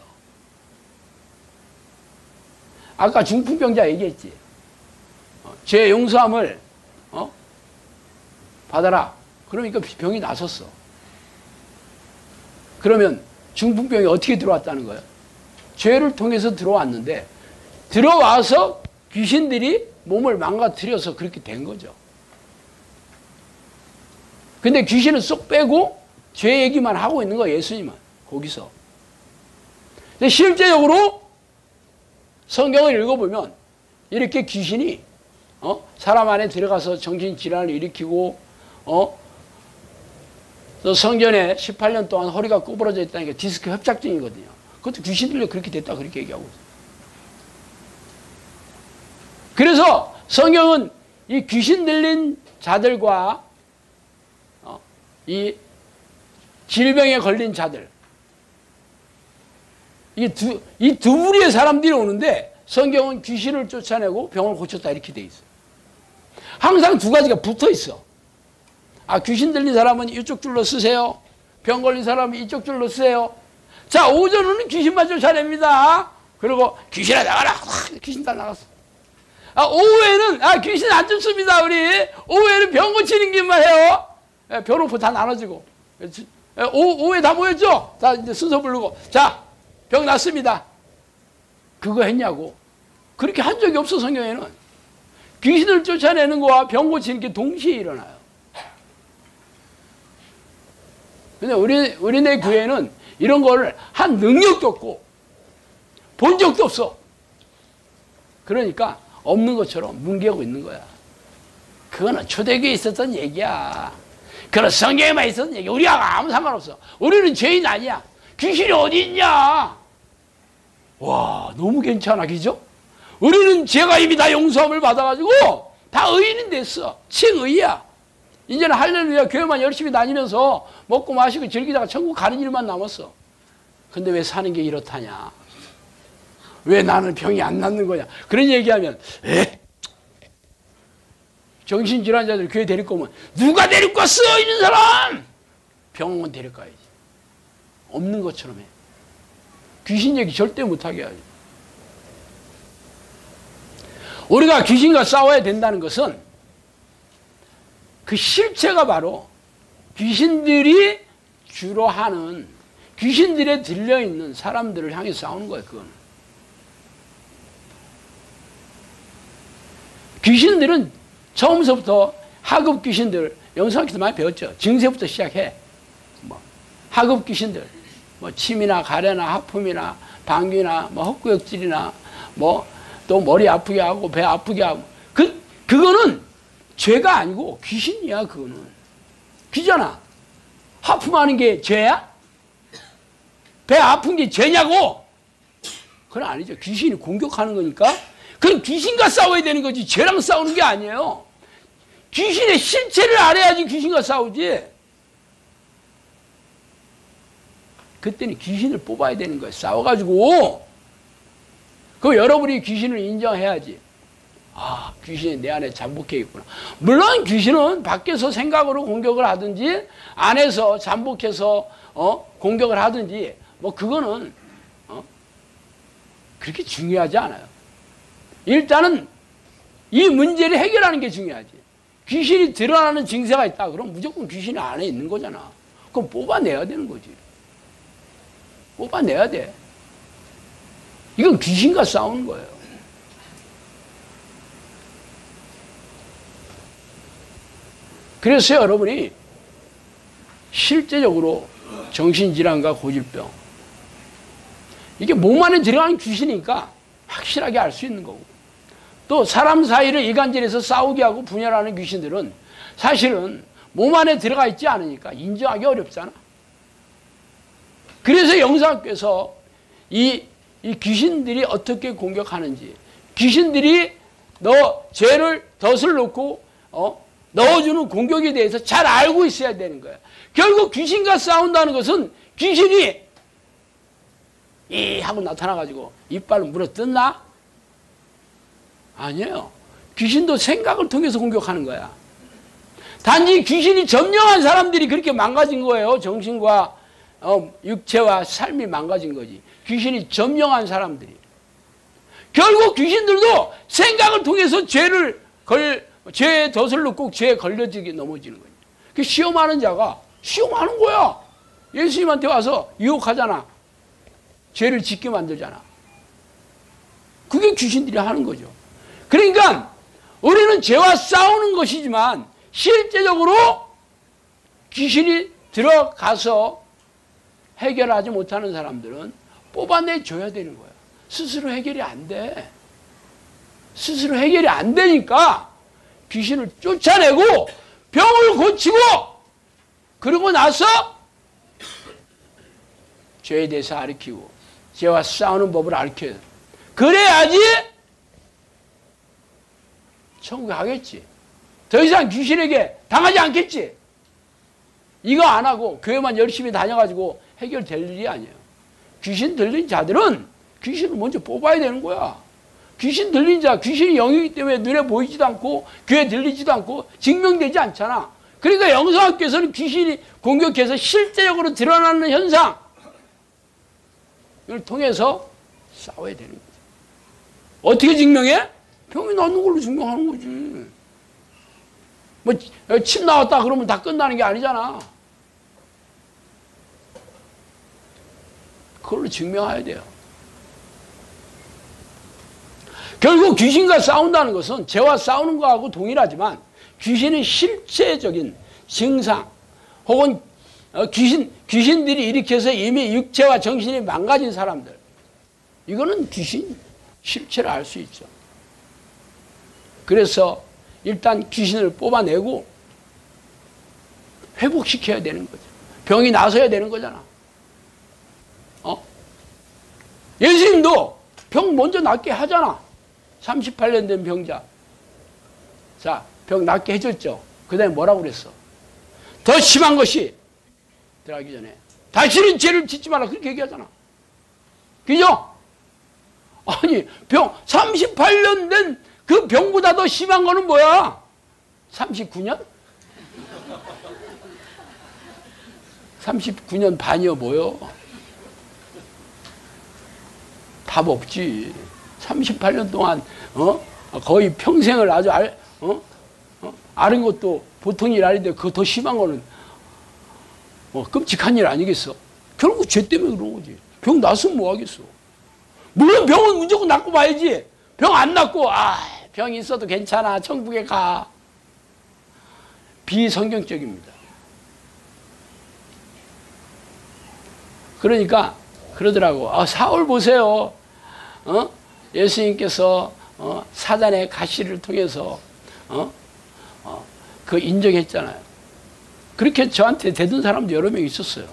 아까 중풍병자 얘기했지. 죄 용서함을 받아라. 그러니까 병이 나섰어. 그러면 중풍병이 어떻게 들어왔다는 거예요? 죄를 통해서 들어왔는데 들어와서 귀신들이 몸을 망가뜨려서 그렇게 된 거죠. 근데 귀신은 쏙 빼고 죄 얘기만 하고 있는 거예요. 예수님은 거기서. 근데 실제적으로 성경을 읽어보면 이렇게 귀신이 사람 안에 들어가서 정신질환을 일으키고 또 성전에 18년 동안 허리가 구부러져 있다는 게 디스크 협착증이거든요. 그것도 귀신 들려 그렇게 됐다 그렇게 얘기하고 있어요. 그래서 성경은 이 귀신 들린 자들과 이 질병에 걸린 자들 이 두 무리의 사람들이 오는데 성경은 귀신을 쫓아내고 병을 고쳤다 이렇게 돼 있어요. 항상 두 가지가 붙어 있어. 귀신 들린 사람은 이쪽 줄로 쓰세요. 병 걸린 사람은 이쪽 줄로 쓰세요. 자, 오전에는 귀신만 쫓아냅니다. 그리고 귀신아 나가라. 귀신 다 나갔어. 오후에는 귀신 안 쫓습니다. 우리 오후에는 병 고치는 길만 해요. 병원포 다 나눠지고 오후에 다 모였죠. 자, 이제 순서 부르고 자, 병 났습니다. 그거 했냐고. 그렇게 한 적이 없어. 성경에는 귀신을 쫓아내는 거와 병 고치는 게 동시에 일어나요. 근데 우리네 교회는 이런 거를 한 능력도 없고 본 적도 없어. 그러니까 없는 것처럼 뭉개고 있는 거야. 그거는 초대교회에 있었던 얘기야. 그런 성경에만 있었는지 우리하고 아무 상관없어. 우리는 죄인 아니야. 귀신이 어디 있냐? 와, 너무 괜찮아, 그죠? 우리는 죄가 이미 다 용서함을 받아가지고 다 의인이 됐어. 칭의야. 이제는 할렐루야 교회만 열심히 다니면서 먹고 마시고 즐기다가 천국 가는 일만 남았어. 근데 왜 사는 게 이렇다냐? 왜 나는 병이 안 낫는 거냐? 그런 얘기하면 정신질환자들 교회 데리고 오면 누가 데리고 왔어? 이런 사람! 병원 데리고 가야지. 없는 것처럼 해. 귀신 얘기 절대 못하게 하지. 우리가 귀신과 싸워야 된다는 것은 그 실체가 바로 귀신들이 주로 하는, 귀신들에 들려있는 사람들을 향해 싸우는 거예요. 그건. 귀신들은 처음서부터 하급 귀신들, 영상에서 많이 배웠죠. 증세부터 시작해. 뭐 하급 귀신들, 뭐 침이나 가래나 하품이나 방귀나 뭐 헛구역질이나 뭐 또 머리 아프게 하고 배 아프게 하고 그거는 죄가 아니고 귀신이야. 그거는 귀잖아. 하품하는 게 죄야? 배 아픈 게 죄냐고? 그건 아니죠. 귀신이 공격하는 거니까. 그럼 귀신과 싸워야 되는 거지 죄랑 싸우는 게 아니에요. 귀신의 실체를 알아야지 귀신과 싸우지. 그때는 귀신을 뽑아야 되는 거예요. 싸워가지고. 그 여러분이 귀신을 인정해야지. 아, 귀신이 내 안에 잠복해 있구나. 물론 귀신은 밖에서 생각으로 공격을 하든지 안에서 잠복해서 공격을 하든지 뭐 그거는 그렇게 중요하지 않아요. 일단은 이 문제를 해결하는 게 중요하지. 귀신이 드러나는 증세가 있다. 그럼 무조건 귀신이 안에 있는 거잖아. 그럼 뽑아내야 되는 거지. 뽑아내야 돼. 이건 귀신과 싸우는 거예요. 그래서 여러분이 실제적으로 정신질환과 고질병, 이게 몸 안에 들어가는 귀신이니까 확실하게 알 수 있는 거고, 또 사람 사이를 이간질해서 싸우게 하고 분열하는 귀신들은 사실은 몸 안에 들어가 있지 않으니까 인정하기 어렵잖아. 그래서 영상학교에서 이 귀신들이 어떻게 공격하는지, 귀신들이 너 죄를 덫을 놓고 넣어주는 공격에 대해서 잘 알고 있어야 되는 거야. 결국 귀신과 싸운다는 것은 귀신이 이 하고 나타나가지고 이빨을 물어뜯나? 아니에요. 귀신도 생각을 통해서 공격하는 거야. 단지 귀신이 점령한 사람들이 그렇게 망가진 거예요. 정신과 육체와 삶이 망가진 거지. 귀신이 점령한 사람들이. 결국 귀신들도 생각을 통해서 죄의 덫을 놓고 죄에 걸려지게 넘어지는 거예요. 그 시험하는 자가 시험하는 거야. 예수님한테 와서 유혹하잖아. 죄를 짓게 만들잖아. 그게 귀신들이 하는 거죠. 그러니까 우리는 죄와 싸우는 것이지만 실제적으로 귀신이 들어가서 해결하지 못하는 사람들은 뽑아내줘야 되는 거야. 스스로 해결이 안 돼. 스스로 해결이 안 되니까 귀신을 쫓아내고 병을 고치고 그러고 나서 죄에 대해서 가르치고 죄와 싸우는 법을 가르쳐야 돼. 그래야지 천국에 가겠지. 더 이상 귀신에게 당하지 않겠지. 이거 안 하고 교회만 열심히 다녀가지고 해결될 일이 아니에요. 귀신 들린 자들은 귀신을 먼저 뽑아야 되는 거야. 귀신 들린 자, 귀신이 영이기 때문에 눈에 보이지도 않고 귀에 들리지도 않고 증명되지 않잖아. 그러니까 영성학교에서는 귀신이 공격해서 실제적으로 드러나는 현상, 이걸 통해서 싸워야 되는 거지. 어떻게 증명해? 병이 낫는 걸로 증명하는 거지. 뭐 침 나왔다 그러면 다 끝나는 게 아니잖아. 그걸로 증명해야 돼요. 결국 귀신과 싸운다는 것은 죄와 싸우는 거하고 동일하지만 귀신의 실체적인 증상 혹은 귀신들이 일으켜서 이미 육체와 정신이 망가진 사람들, 이거는 귀신 실체를 알 수 있죠. 그래서 일단 귀신을 뽑아내고 회복시켜야 되는 거죠. 병이 나서야 되는 거잖아. 예수님도 병 먼저 낫게 하잖아. 38년 된 병자. 자, 병 낫게 해줬죠. 그 다음에 뭐라고 그랬어? 더 심한 것이 들어가기 전에 다시는 죄를 짓지 마라. 그렇게 얘기하잖아. 그죠? 아니, 38년 된 그 병보다 더 심한 거는 뭐야? 39년? 39년 반이요, 뭐요? 답 없지. 38년 동안, 거의 평생을 아주 아는 것도 보통 일 아닌데, 그거 더 심한 거는, 끔찍한 일 아니겠어? 결국 죄 때문에 그런 거지. 병 났으면 뭐 하겠어? 물론 병은 무조건 낫고 봐야지. 병 안 낫고, 병 있어도 괜찮아. 천국에 가. 비성경적입니다. 그러니까, 그러더라고. 사울 보세요. 예수님께서, 사단의 가시를 통해서, 그 인정했잖아요. 그렇게 저한테 대든 사람도 여러 명 있었어요.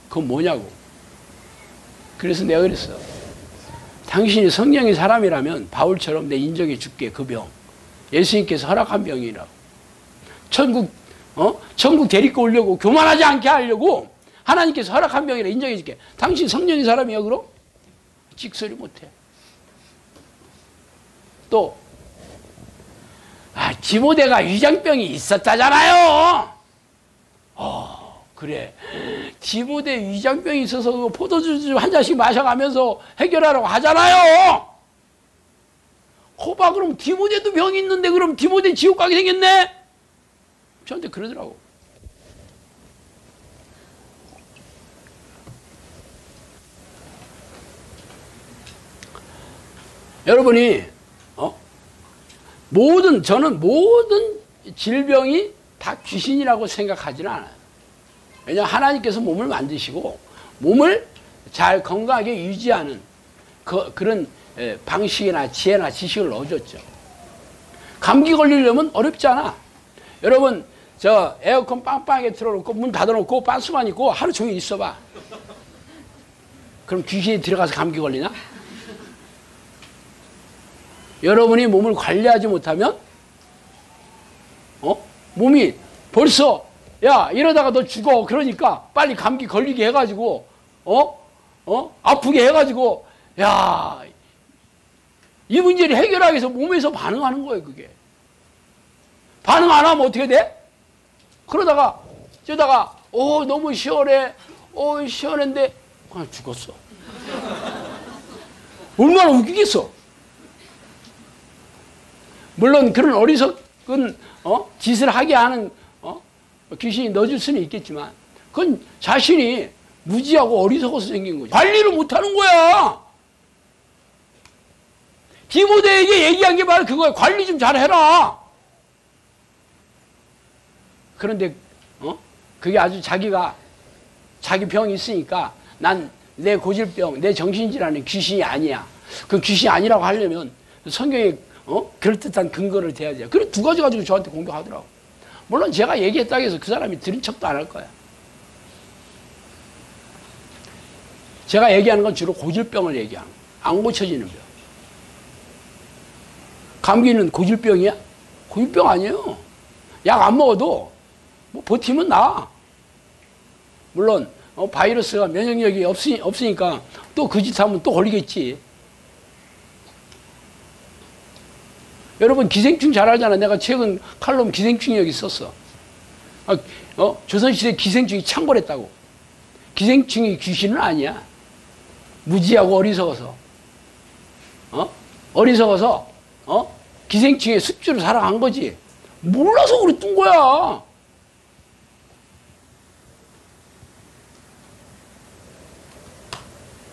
그건 뭐냐고. 그래서 내가 그랬어. 당신이 성령의 사람이라면 바울처럼 내 인정해 줄게, 그 병. 예수님께서 허락한 병이라고. 천국 데리고 오려고, 교만하지 않게 하려고 하나님께서 허락한 병이라 인정해 줄게. 당신 성령의 사람이야, 그럼? 찍소리 못해. 또, 디모데가 위장병이 있었다잖아요. 그래. 디모데 위장병이 있어서 포도주 한 잔씩 마셔가면서 해결하라고 하잖아요. 거봐, 그럼 디모데도 병이 있는데 그럼 디모데 지옥 가게 생겼네? 저한테 그러더라고. 여러분이, 저는 모든 질병이 다 귀신이라고 생각하지는 않아요. 왜냐하면 하나님께서 몸을 만드시고 몸을 잘 건강하게 유지하는 그런 방식이나 지혜나 지식을 넣어줬죠. 감기 걸리려면 어렵지 않아. 여러분, 저 에어컨 빵빵하게 틀어놓고 문 닫아놓고 빤스만 입고 하루 종일 있어봐. 그럼 귀신이 들어가서 감기 걸리나? 여러분이 몸을 관리하지 못하면 몸이 벌써 이러다가 너 죽어. 그러니까 빨리 감기 걸리게 해가지고 아프게 해가지고 이 문제를 해결하기 위해서 몸에서 반응하는 거예요. 그게 반응 안 하면 어떻게 돼? 그러다가 너무 시원해. 시원한데 그냥 죽었어. 얼마나 웃기겠어. 물론 그런 어리석은 짓을 하게 하는 귀신이 넣어줄 수는 있겠지만 그건 자신이 무지하고 어리석어서 생긴 거죠. 관리를 못하는 거야. 디모데에게 얘기한 게 바로 그거야. 관리 좀 잘해라. 그런데 그게 아주 자기 병이 있으니까 난 내 고질병, 내 정신질환은 귀신이 아니야. 그 귀신이 아니라고 하려면 성경에 그럴듯한 근거를 대야지. 그래 두 가지 가지고 저한테 공격하더라고. 물론 제가 얘기했다고 해서 그 사람이 들은 척도 안 할 거야. 제가 얘기하는 건 주로 고질병을 얘기하는 거야. 안 고쳐지는 병. 감기는 고질병이야? 고질병 아니에요. 약 안 먹어도 뭐 버티면 나. 물론 바이러스가 면역력이 없으니까 또 그 짓 하면 또 걸리겠지. 여러분 기생충 잘 알잖아. 내가 최근 칼럼 기생충 여기 썼어. 조선시대 기생충이 창궐했다고. 기생충이 귀신은 아니야. 무지하고 어리석어서. 어리석어서 기생충의 숙주로 살아간 거지. 몰라서 그랬던 거야.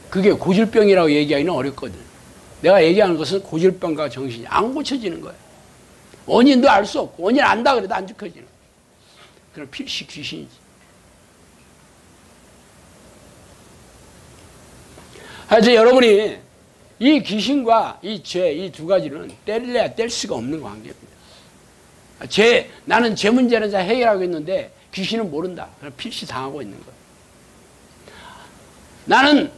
그게 고질병이라고 얘기하기는 어렵거든. 내가 얘기하는 것은 고질병과 정신이 안 고쳐지는 거야. 원인도 알 수 없고 원인 안다 그래도 안 지켜지는 거야. 그럼 필시 귀신이지. 하여튼 여러분이 이 귀신과 이 죄, 이 두 가지는 뗄래야 뗄 수가 없는 관계입니다. 나는 죄 문제는 잘 해결하고 있는데 귀신은 모른다. 그냥 필시 당하고 있는 거예요. 나는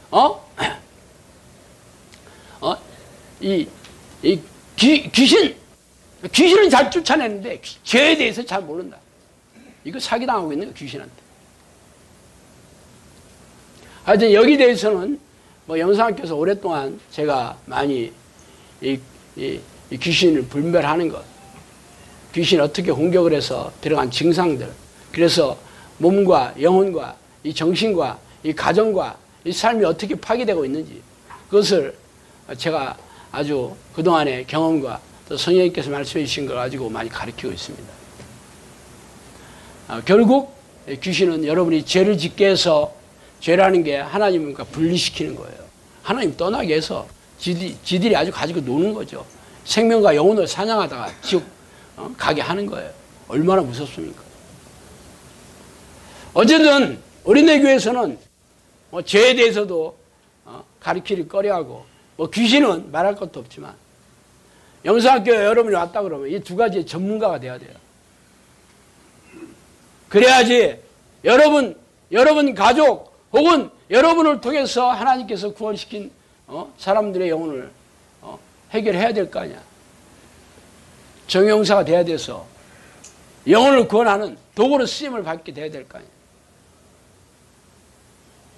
귀신은 잘 쫓아내는데 죄에 대해서 잘 모른다. 이거 사기당하고 있는 거예요, 귀신한테. 하여튼 여기 대해서는 뭐 영상학교에서 오랫동안 제가 많이 이 귀신을 분별하는 것, 귀신 어떻게 공격을 해서 들어간 증상들, 그래서 몸과 영혼과 이 정신과 이 가정과 이 삶이 어떻게 파괴되고 있는지, 그것을 제가 아주 그동안의 경험과 또 성령님께서 말씀해 주신 걸 가지고 많이 가르치고 있습니다. 결국 귀신은 여러분이 죄를 짓게 해서, 죄라는 게 하나님과 분리시키는 거예요. 하나님 떠나게 해서 지들이 아주 가지고 노는 거죠. 생명과 영혼을 사냥하다가 지옥 가게 하는 거예요. 얼마나 무섭습니까? 어쨌든 어린애 교회에서는 뭐 죄에 대해서도 가르치기 꺼려하고, 뭐 귀신은 말할 것도 없지만, 영상학교에 여러분이 왔다 그러면 이 두 가지의 전문가가 돼야 돼요. 그래야지 여러분 가족 혹은 여러분을 통해서 하나님께서 구원시킨 사람들의 영혼을 해결해야 될 거 아니야. 정용사가 돼야 돼서 영혼을 구원하는 도구로 쓰임을 받게 돼야 될 거 아니야.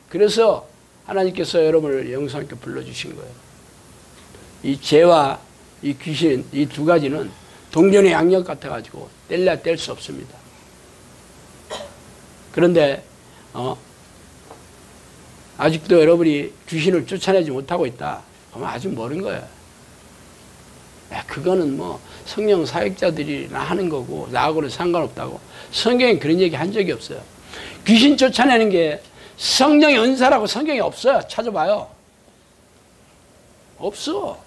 그래서 하나님께서 여러분을 영상학교 불러주신 거예요. 이 죄와 이 귀신, 이 두 가지는 동전의 양력 같아가지고 뗄래야 뗄 수 없습니다. 그런데 아직도 여러분이 귀신을 쫓아내지 못하고 있다. 그러면 아주 멀은 거예요. 그거는 뭐 성령 사역자들이나 하는 거고 나하고는 상관없다고. 성경에 그런 얘기 한 적이 없어요. 귀신 쫓아내는 게 성령의 은사라고 성경에 없어요. 찾아봐요. 없어.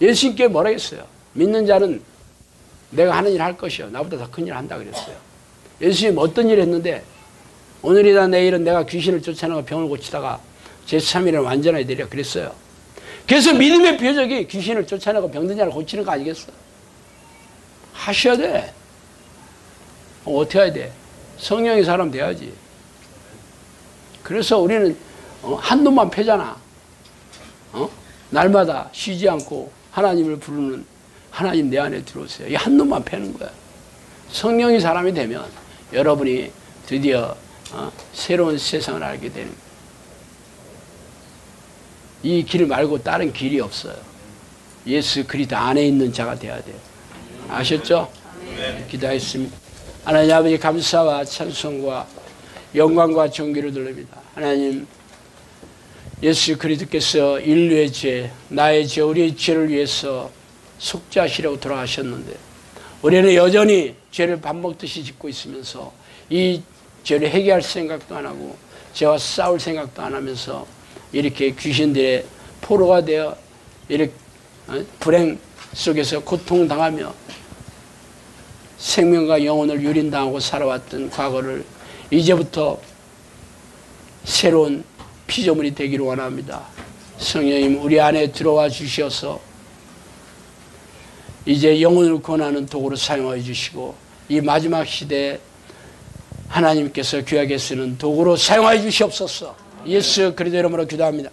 예수님께 뭐라 했어요? 믿는 자는 내가 하는 일 할 것이요, 나보다 더 큰 일 한다 그랬어요. 예수님 어떤 일을 했는데, 오늘이나 내일은 내가 귀신을 쫓아내고 병을 고치다가 제3일은 완전하게 되리라 그랬어요. 그래서 믿음의 표적이 귀신을 쫓아내고 병든 자를 고치는 거 아니겠어? 하셔야 돼. 어떻게 해야 돼? 성령의 사람 돼야지. 그래서 우리는 한 놈만 패잖아. 날마다 쉬지 않고 하나님을 부르는, 하나님 내 안에 들어오세요. 이 한 놈만 패는 거야. 성령의 사람이 되면 여러분이 드디어 새로운 세상을 알게 되는, 이 길 말고 다른 길이 없어요. 예수 그리스도 안에 있는 자가 돼야 돼요. 아셨죠? 기도하겠습니다. 하나님 아버지, 감사와 찬송과 영광과 존귀를 돌립니다. 하나님, 예수 그리스도께서 인류의 죄, 나의 죄, 우리의 죄를 위해서 속죄하시려고 돌아가셨는데, 우리는 여전히 죄를 밥 먹듯이 짓고 있으면서 이 죄를 해결할 생각도 안 하고 죄와 싸울 생각도 안 하면서 이렇게 귀신들의 포로가 되어 이렇게 불행 속에서 고통당하며 생명과 영혼을 유린당하고 살아왔던 과거를 이제부터 새로운 피조물이 되기를 원합니다. 성령님, 우리 안에 들어와 주셔서 이제 영혼을 구원하는 도구로 사용하여 주시고, 이 마지막 시대에 하나님께서 귀하게 쓰는 도구로 사용하여 주시옵소서. 예수 그리스도 이름으로 기도합니다.